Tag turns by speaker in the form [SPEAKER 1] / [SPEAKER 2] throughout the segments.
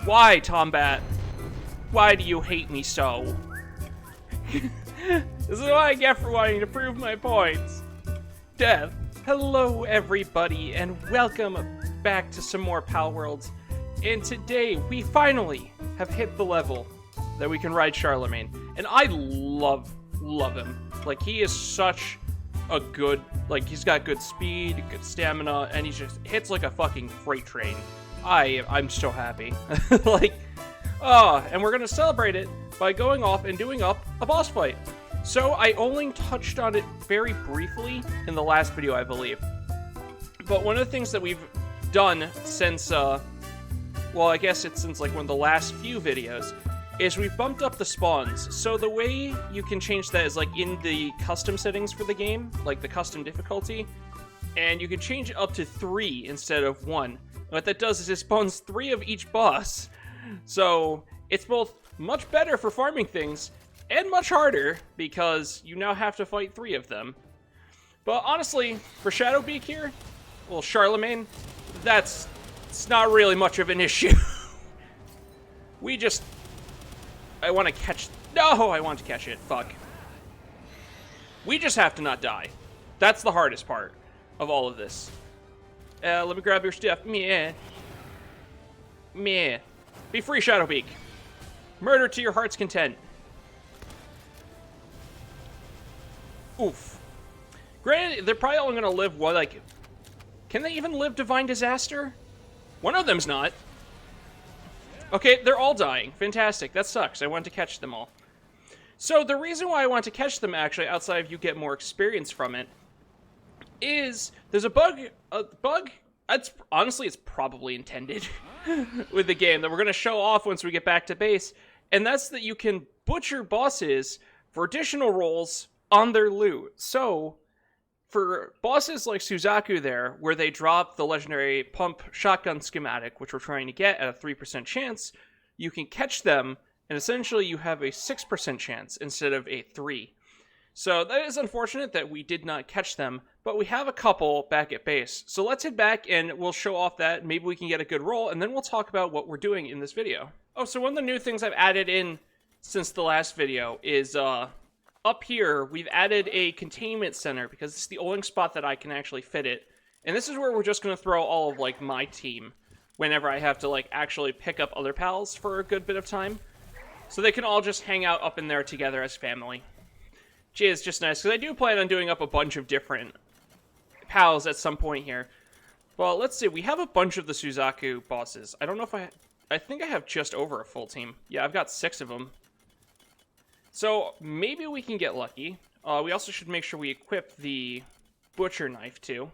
[SPEAKER 1] Why, Tombat? Why do you hate me so? This is what I get for wanting to prove my points. Death. Hello, everybody, and welcome back to some more Pal Worlds. And today, we finally have hit the level that we can ride Charlemagne. And I love him. Like, he is such a good, like, he's got good speed, good stamina, and he just hits like a fucking freight train. I'm so happy. Like, and we're gonna celebrate it by going off and doing up a boss fight. So I only touched on it very briefly in the last video, I believe. But one of the things that we've done since, well, I guess it's since like one of the last few videos, is we've bumped up the spawns. So the way you can change that is like in the custom settings for the game, like the custom difficulty, and you can change it up to 3 instead of 1. What that does is it spawns 3 of each boss. So it's both much better for farming things and much harder because you now have to fight 3 of them. But honestly, for Shadowbeak here, well, Charlemagne, it's not really much of an issue. I want to catch, no, I want to catch it, fuck. We just have to not die. That's the hardest part of all of this. Let me grab your stuff. Meh. Be free, Shadowbeak. Murder to your heart's content. Oof. Granted, they're probably only gonna live one, like... Can they even live Divine Disaster? One of them's not. Okay, they're all dying. Fantastic. That sucks. I wanted to catch them all. So, the reason why I want to catch them, actually, outside of you get more experience from it, is there's a bug. Honestly, it's probably intended with the game that we're going to show off once we get back to base, and that's that you can butcher bosses for additional rolls on their loot. So, for bosses like Suzaku there, where they drop the legendary pump shotgun schematic, which we're trying to get at a 3% chance, you can catch them, and essentially you have a 6% chance instead of a 3%. So that is unfortunate that we did not catch them, but we have a couple back at base. So let's head back and we'll show off that. Maybe we can get a good roll, and then we'll talk about what we're doing in this video. Oh, so one of the new things I've added in since the last video is, up here, we've added a containment center, because it's the only spot that I can actually fit it. And this is where we're just going to throw all of, like, my team, whenever I have to, like, actually pick up other pals for a good bit of time. So they can all just hang out up in there together as family. Gee, it's just nice, because I do plan on doing up a bunch of different pals at some point here. Well, let's see, we have a bunch of the Suzaku bosses. I don't know if I think I have just over a full team. Yeah, I've got 6 of them. So, maybe we can get lucky. We also should make sure we equip the butcher knife, too.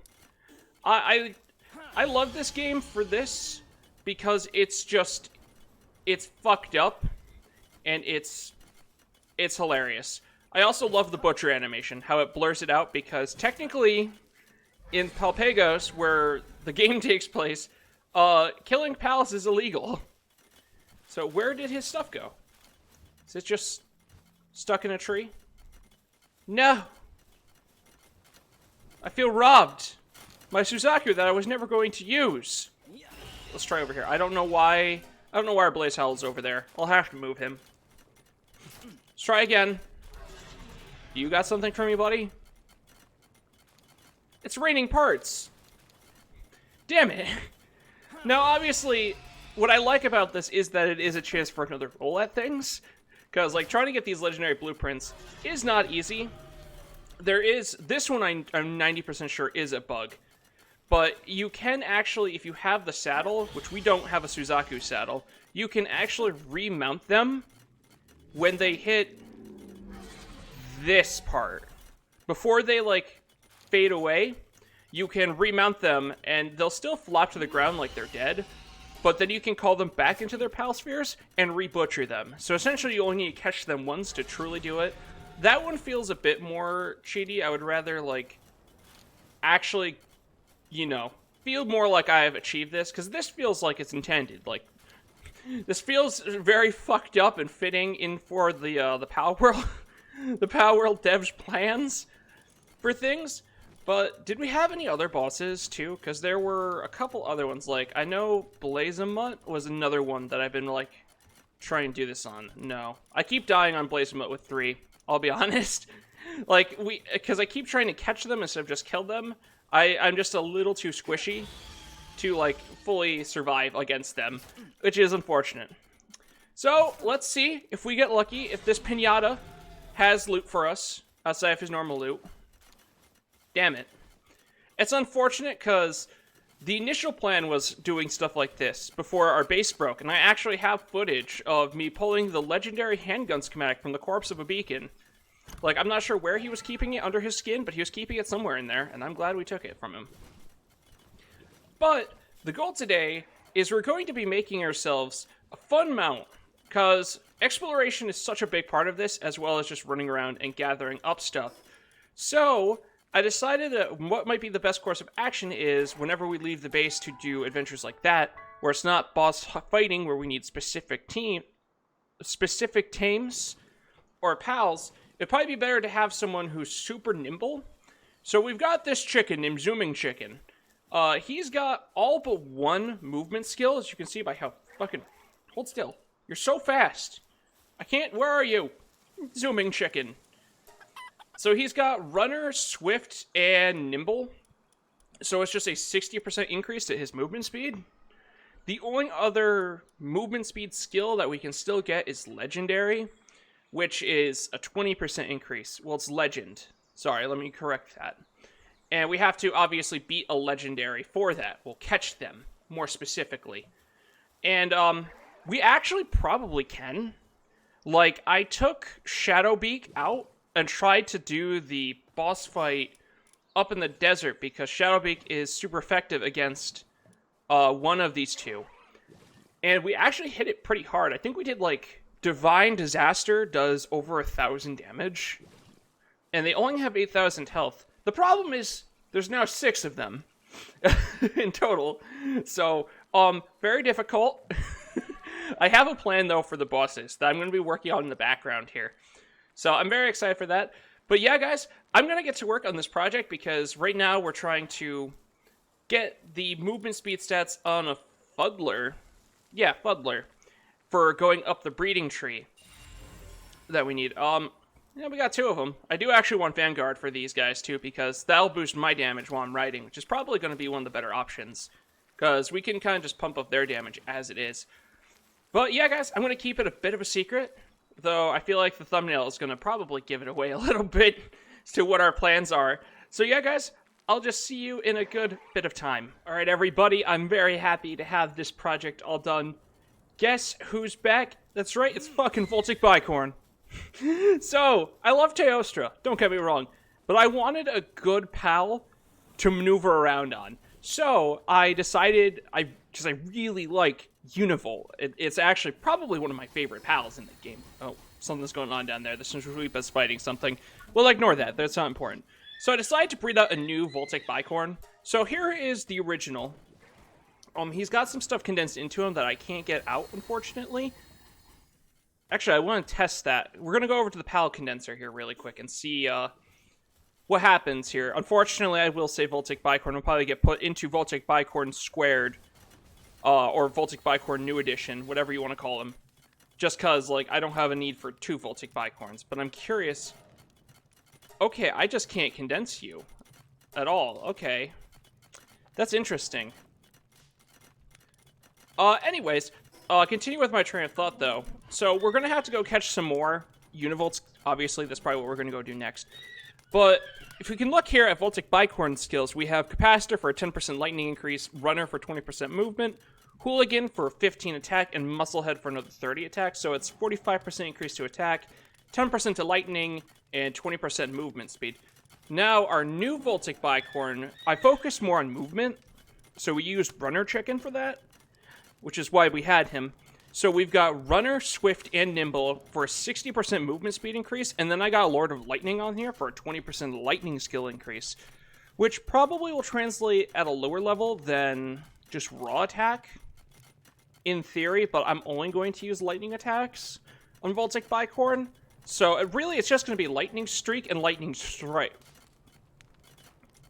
[SPEAKER 1] I love this game for this, because it's fucked up, and it's hilarious. I also love the butcher animation, how it blurs it out, because technically, in Palpagos, where the game takes place, killing pals is illegal. So where did his stuff go? Is it just stuck in a tree? No! I feel robbed! My Suzaku that I was never going to use! Let's try over here. I don't know why our Blaze Howl is over there. I'll have to move him. Let's try again. You got something for me, buddy? It's raining parts. Damn it. Now, obviously, what I like about this is that it is a chance for another roll at things. Because, like, trying to get these legendary blueprints is not easy. This one I'm 90% sure is a bug. But you can actually, if you have the saddle, which we don't have a Suzaku saddle, you can actually remount them when they hit this part. Before they, like, fade away, you can remount them, and they'll still flop to the ground like they're dead, but then you can call them back into their pal spheres and re-butcher them. So essentially you only need to catch them once to truly do it. That one feels a bit more cheaty. I would rather, like, actually, you know, feel more like I have achieved this, because this feels like it's intended. Like, this feels very fucked up and fitting in for the Pal World, the Pal World devs' plans for things. But did we have any other bosses too? Because there were a couple other ones. Like, I know Blazemut was another one that I've been, like, trying to do this on. No. I keep dying on Blazemut with 3. I'll be honest. Like, because I keep trying to catch them instead of just kill them. I'm just a little too squishy to, like, fully survive against them, which is unfortunate. So, let's see if we get lucky, if this pinata has loot for us outside of his normal loot. Damn it. It's unfortunate because the initial plan was doing stuff like this before our base broke, and I actually have footage of me pulling the legendary handgun schematic from the corpse of a beacon. Like, I'm not sure where he was keeping it under his skin, but he was keeping it somewhere in there, and I'm glad we took it from him. But the goal today is we're going to be making ourselves a fun mount, because exploration is such a big part of this, as well as just running around and gathering up stuff. So I decided that what might be the best course of action is whenever we leave the base to do adventures like that, where it's not boss fighting, where we need specific tames or pals, it'd probably be better to have someone who's super nimble. So we've got this chicken named Zooming Chicken. He's got all but one movement skill, as you can see by how fucking... Hold still. You're so fast. I can't... Where are you? Zooming Chicken. So he's got Runner, Swift, and Nimble. So it's just a 60% increase to his movement speed. The only other movement speed skill that we can still get is Legendary, which is a 20% increase. Well, it's Legend. Sorry, let me correct that. And we have to obviously beat a Legendary for that. We'll catch them, more specifically. And we actually probably can. Like, I took Shadowbeak out and tried to do the boss fight up in the desert because Shadowbeak is super effective against one of these two. And we actually hit it pretty hard. I think we did, like, Divine Disaster does over 1,000 damage. And they only have 8,000 health. The problem is, there's now 6 of them in total. So, very difficult. I have a plan, though, for the bosses that I'm going to be working on in the background here. So, I'm very excited for that. But yeah, guys, I'm going to get to work on this project because right now we're trying to get the movement speed stats on a Fuddler. Yeah, Fuddler. For going up the breeding tree that we need. Yeah, we got 2 of them. I do actually want Vanguard for these guys, too, because that'll boost my damage while I'm riding, which is probably going to be one of the better options. Because we can kind of just pump up their damage as it is. But yeah, guys, I'm going to keep it a bit of a secret. Though I feel like the thumbnail is going to probably give it away a little bit as to what our plans are. So yeah, guys, I'll just see you in a good bit of time. Alright, everybody, I'm very happy to have this project all done. Guess who's back? That's right, it's fucking Voltic Bicorn. So, I love Teostra, don't get me wrong, but I wanted a good pal to maneuver around on. So, I decided, because I really like Univolt. It's actually probably one of my favorite pals in the game. Oh, something's going on down there. This is Reapa's fighting something. We'll ignore that, that's not important. So I decided to breed out a new Voltic Bicorn. So here is the original. He's got some stuff condensed into him that I can't get out, unfortunately. Actually, I want to test that. We're going to go over to the PAL condenser here really quick and see what happens here. Unfortunately, I will say Voltic Bicorn will probably get put into Voltic Bicorn Squared. Or Voltic Bicorn New Edition, whatever you want to call them. Just because, like, I don't have a need for 2 Voltic Bicorns. But I'm curious. Okay, I just can't condense you. At all. Okay. That's interesting. Anyways, continue with my train of thought, though. So, we're going to have to go catch some more Univolts. Obviously, that's probably what we're going to go do next. But, if we can look here at Voltic Bicorn skills, we have Capacitor for a 10% lightning increase, Runner for 20% movement, Hooligan for 15 attack, and Musclehead for another 30 attack. So, it's 45% increase to attack, 10% to lightning, and 20% movement speed. Now, our new Voltic Bicorn, I focused more on movement, so we used Runner Chicken for that, which is why we had him. So we've got Runner, Swift, and Nimble for a 60% movement speed increase, and then I got Lord of Lightning on here for a 20% lightning skill increase, which probably will translate at a lower level than just raw attack, in theory, but I'm only going to use lightning attacks on Voltic Bicorn. So it's just going to be Lightning Streak and Lightning Strike.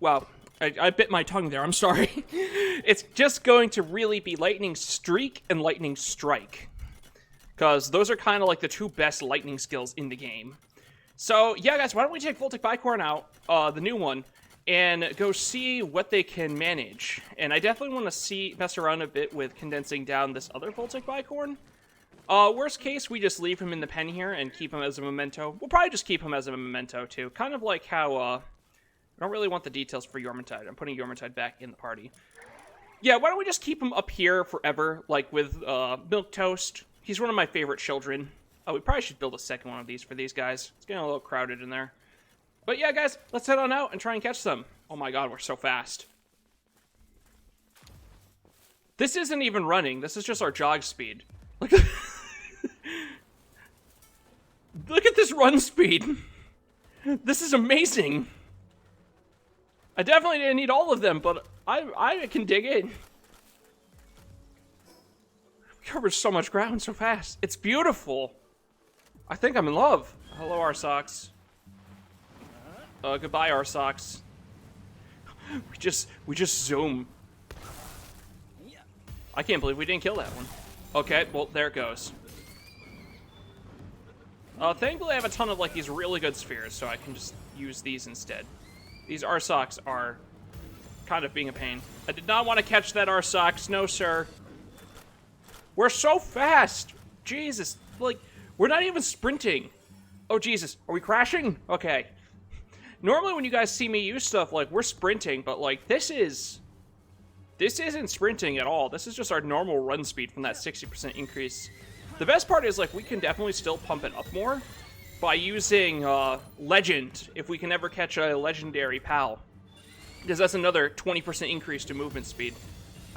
[SPEAKER 1] Wow, I bit my tongue there, I'm sorry. It's just going to really be Lightning Streak and Lightning Strike. Because those are kind of like the two best lightning skills in the game. So, yeah, guys, why don't we take Voltic Bicorn out, the new one, and go see what they can manage. And I definitely want to mess around a bit with condensing down this other Voltic Bicorn. Worst case, we just leave him in the pen here and keep him as a memento. We'll probably just keep him as a memento, too. Kind of like how, I don't really want the details for Yormintide. I'm putting Yormintide back in the party. Yeah, why don't we just keep him up here forever, like with, Milquetoast. He's one of my favorite children. Oh, we probably should build a second one of these for these guys. It's getting a little crowded in there. But yeah, guys, let's head on out and try and catch some. Oh my god, we're so fast. This isn't even running. This is just our jog speed. Look at, look at this run speed. This is amazing. I definitely didn't need all of them, but I can dig it. We covered so much ground so fast. It's beautiful. I think I'm in love. Hello, Arsox. Goodbye, Arsox. We just zoom. I can't believe we didn't kill that one. Okay, well, there it goes. Thankfully, I have a ton of, like, these really good spheres, so I can just use these instead. These Arsox are kind of being a pain. I did not want to catch that Arsox. No, sir. We're so fast. Jesus. Like, we're not even sprinting. Oh, Jesus. Are we crashing? Okay. Normally, when you guys see me use stuff, like, we're sprinting, but, like, this isn't sprinting at all. This is just our normal run speed from that 60% increase. The best part is, like, we can definitely still pump it up more by using, Legend, if we can ever catch a legendary pal. Because that's another 20% increase to movement speed.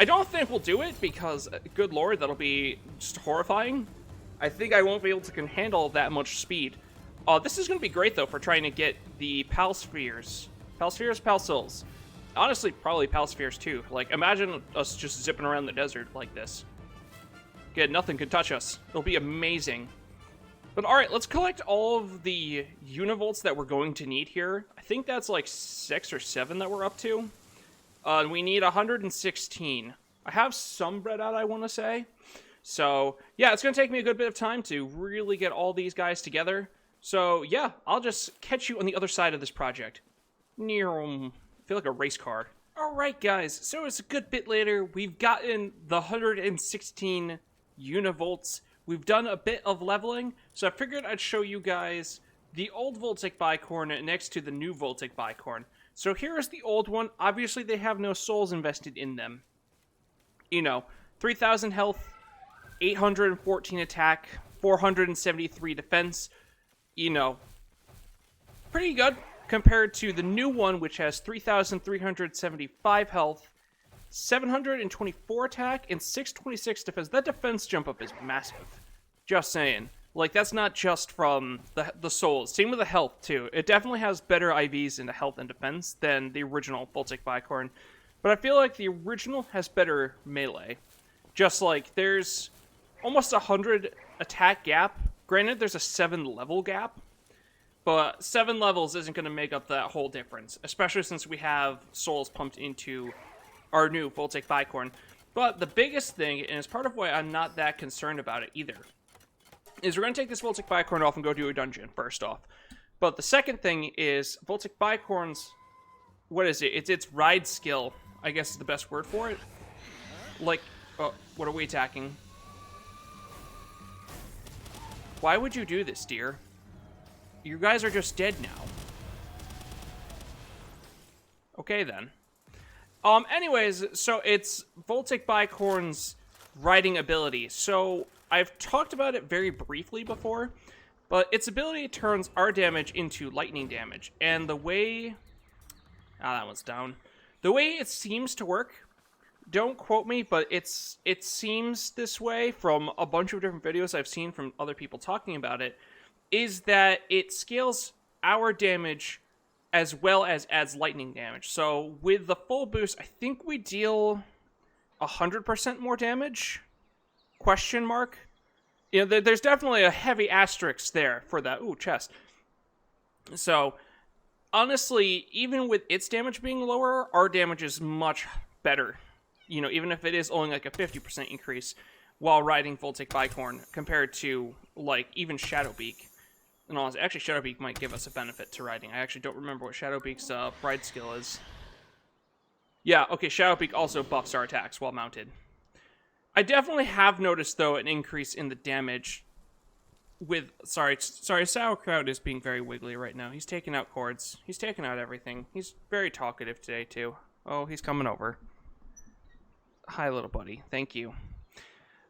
[SPEAKER 1] I don't think we'll do it, because, good lord, that'll be just horrifying. I think I won't be able to handle that much speed. This is going to be great, though, for trying to get the Pal Spheres. Pal Spheres, Pal Souls. Honestly, probably Pal Spheres, too. Like, imagine us just zipping around the desert like this. Good, nothing could touch us. It'll be amazing. But alright, let's collect all of the Univolts that we're going to need here. I think that's like 6 or 7 that we're up to. And we need 116. I have some bread out, I want to say. So, yeah, it's going to take me a good bit of time to really get all these guys together. So, yeah, I'll just catch you on the other side of this project. Near, I feel like a race car. Alright, guys, so it's a good bit later. We've gotten the 116 Univolts. We've done a bit of leveling, so I figured I'd show you guys the old Voltic Bicorn next to the new Voltic Bicorn. So here is the old one. Obviously, they have no souls invested in them. You know, 3,000 health, 814 attack, 473 defense. You know, pretty good compared to the new one, which has 3,375 health, 724 attack, and 626 defense. That defense jump up is massive. Just saying. Like, that's not just from the souls. Same with the health, too. It definitely has better IVs into health and defense than the original Voltic Bicorn. But I feel like the original has better melee. Just like, there's almost 100 attack gap. Granted, there's a 7 level gap. But 7 levels isn't going to make up that whole difference. Especially since we have souls pumped into our new Voltic Bicorn. But the biggest thing, and it's part of why I'm not that concerned about it either, is we're going to take this Voltic Bicorn off and go do a dungeon, first off. But the second thing is, Voltic Bicorn's, what is it? It's its ride skill, I guess is the best word for it. Like, what are we attacking? Why would you do this, dear? You guys are just dead now. Okay, then. Anyways, so it's Voltic Bicorn's riding ability. So, I've talked about it very briefly before, but its ability turns our damage into lightning damage. And the way... that one's down. The way it seems to work, don't quote me, but it seems this way from a bunch of different videos I've seen from other people talking about it, is that it scales our damage as well as adds lightning damage. So with the full boost, I think we deal 100% more damage? Question mark? You know, there's definitely a heavy asterisk there for that. Ooh, chest. So, honestly, even with its damage being lower, our damage is much better. You know, even if it is only like a 50% increase while riding Voltic Bicorn compared to, like, even Shadowbeak. And honestly, actually, Shadowbeak might give us a benefit to riding. I actually don't remember what Shadowbeak's ride skill is. Yeah, okay, Shadowbeak also buffs our attacks while mounted. I definitely have noticed, though, an increase in the damage with... Sorry, Sauerkraut is being very wiggly right now. He's taking out cords. He's taking out everything. He's very talkative today, too. Oh, he's coming over. Hi, little buddy. Thank you.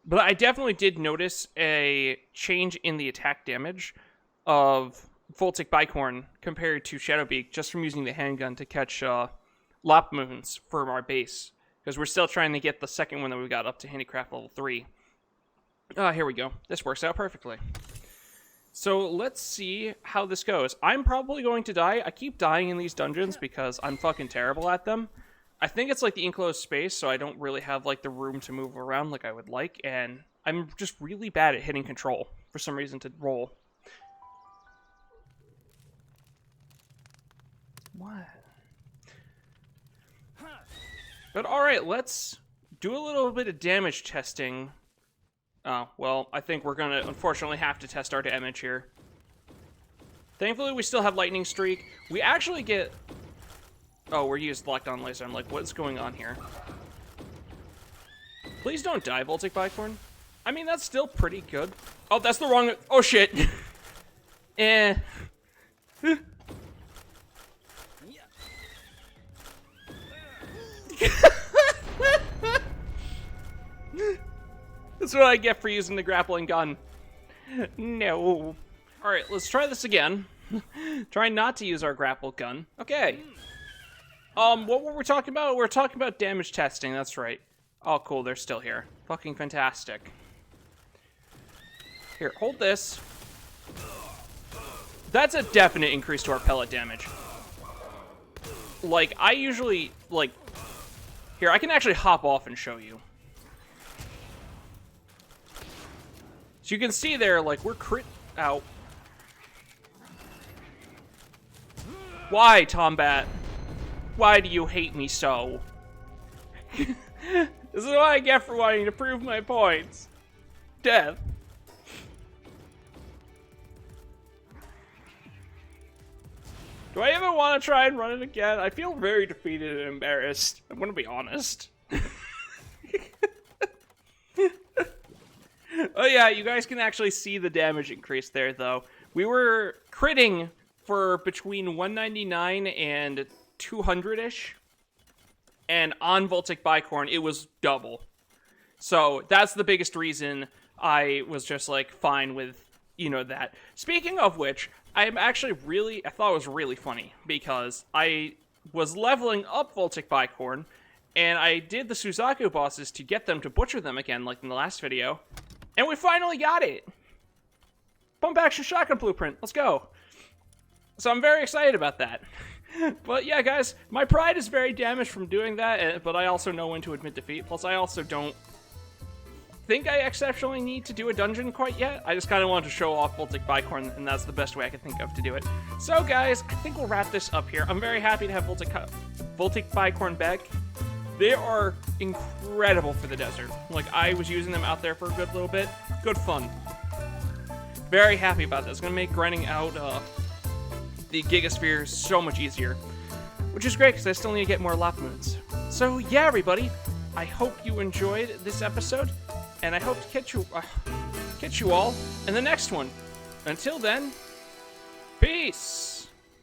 [SPEAKER 1] But I definitely did notice a change in the attack damage of Voltic Bicorn compared to Shadowbeak just from using the handgun to catch Lop Moons from our base. Because we're still trying to get the second one that we got up to Handicraft level 3. Here we go. This works out perfectly. So let's see how this goes. I'm probably going to die. I keep dying in these dungeons because I'm fucking terrible at them. I think it's like the enclosed space, so I don't really have like the room to move around like I would like, and I'm just really bad at hitting control for some reason to roll. What? But alright, let's do a little bit of damage testing. Oh, well, I think we're gonna unfortunately have to test our damage here. Thankfully, we still have Lightning Streak. We actually get... Oh, we're used locked-on laser. I'm like, what's going on here? Please don't die, Voltic Bicorn. I mean, that's still pretty good. Oh, that's the wrong... Oh, shit. Eh. That's what I get for using the grappling gun. No. Alright, let's try this again. Try not to use our grapple gun. Okay. What were we talking about? We're talking about damage testing, that's right. Oh, cool, they're still here. Fucking fantastic. Here, hold this. That's a definite increase to our pellet damage. Like, I usually, like... Here, I can actually hop off and show you. So you can see there, like, we're crit... Ow. Why, Tombat? Why do you hate me so? This is what I get for wanting to prove my points. Death. Do I even want to try and run it again? I feel very defeated and embarrassed. I'm gonna be honest. Oh yeah, you guys can actually see the damage increase there, though. We were critting for between 199 and 200-ish. And on Voltic Bicorn, it was double. So that's the biggest reason I was just, like, fine with, you know, that. Speaking of which, I thought it was really funny, because I was leveling up Voltic Bicorn, and I did the Suzaku bosses to get them to butcher them again, like in the last video. And we finally got it! Pump action shotgun blueprint, let's go! So I'm very excited about that. But yeah, guys, my pride is very damaged from doing that, but I also know when to admit defeat. Plus, I also don't think I exceptionally need to do a dungeon quite yet. I just kind of wanted to show off Voltic Bicorn, and that's the best way I could think of to do it. So, guys, I think we'll wrap this up here. I'm very happy to have Voltic Bicorn back. They are incredible for the desert. Like, I was using them out there for a good little bit. Good fun. Very happy about that. It's going to make grinding out the Gigasphere so much easier. Which is great, because I still need to get more Lop Moons. So, yeah, everybody. I hope you enjoyed this episode. And I hope to catch you all in the next one. Until then, peace!